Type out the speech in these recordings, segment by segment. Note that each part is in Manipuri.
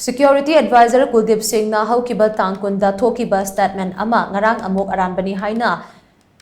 Security Advisor Kuldeip Singh na houkhiba tangkunda Thokkhiba statement ama Ngarang Amuk Aranbani Haina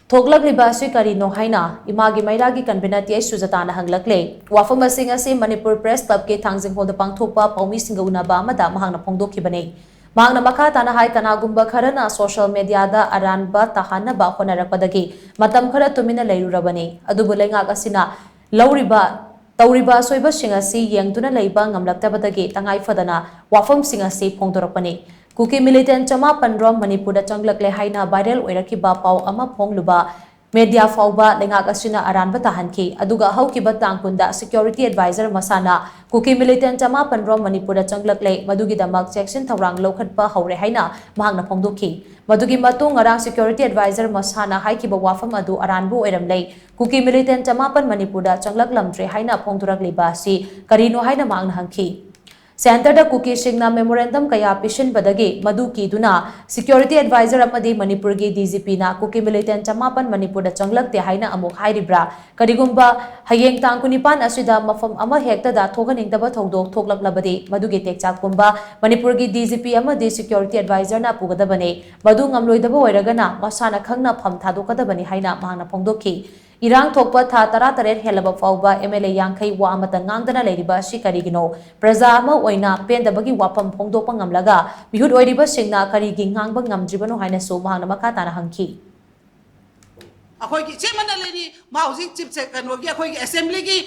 Thoklakliba Asi Karino Haina Imagi Meira gi Convenor Th Sujata na hanglakli wafam asing asi Manipur Press Club ke thangjing hol da pangthokpa paumi singa unaba amada mahangna phongdokhibani mahangna makha tana hai kanagumba kharana social media da aranba tahanaba honarakpadagi matam khara tumina leirurabani adubu lengak asina lauriba Tauriba soiba singasi yang tuna leiba ngamlaktabadagi tangai fadana wafam singasi phongdorapani kuki militant chama pandrom Manipur da changlakle haina viral oirakiba pau ama phongluba media fauba lengak asina aranba tahanki aduga houkhiba tangkunda security advisor masana kuki militant chama pandrom Manipur da changlakle madugi damak section thawrang lokhatpa haure haina mahangna phongdokhi madugi matung ngarang security advisor masana haikiba wafam adu aranbu oiramlei kuki militant chamapan Manipur da changlaklamtre haina phongdorakliba si Karino haina mahangna hangki Center da kuki singna memorandum kaya pishin badagi madu ki duna security advisor amadi Manipur gi DGP na kuki militant chamapan Manipur da changlakte haina amuk hairibra karigumba hayeng tangkunipan asida mafam ama hekta da thoganingdaba thodok thoklaklabadi madugi tekchakkumba Manipur gi DGP amadi security advisor na pugadabane madu ngamloidaba oiragana masana khangna pham thadokadabani haina mahana phongdokhi Irang thokpa tha tara taret helaba fauba MLA yangkhai wa amata ngangdana leiriba si karigino praja ama oina pendabagi wapam phongdokpa ngamlaga mihut oiriba singna karigi ngangba ngamdribano haina so mahangna makha tana hangki अखोई चेमना लेनी माउजी चिप से कनोगी अखोई असेंबली की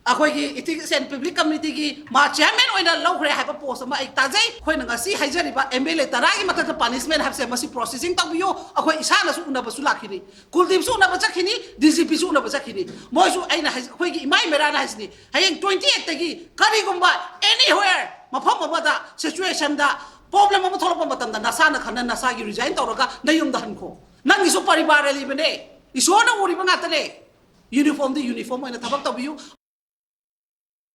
अखोई इथिक्स एंड पब्लिक कम्युनिटी की मा चेयरमैन ओइना लौखरे हाइबा पोस्ट अमा एक ताजै खोइ नंगासी हाइजरिबा एमएलए तरागी मथक पनिशमेंट हाबसे मसी प्रोसेसिंग तबियो अखोई इसाना सु उनबा सु लाखिनी कुलदीप सु उनबा चखिनी डीजीपी सु उनबा चखिनी मोइसु आइना अखोई की इमाई मेरा ना हाइसनी हायेंग 28 तगी करिगुम्बा एनीवेयर मफम मबदा सिचुएशन दा प्रॉब्लम अमा थोलपा मतमदा नसाना खना नसागी रिजाइन तौरगा नयुमदा हनको नंगिसु परिवार लिबने इशोना उरिबा गातले यूनिफॉर्म दी यूनिफॉर्म ओइना थबक तबियो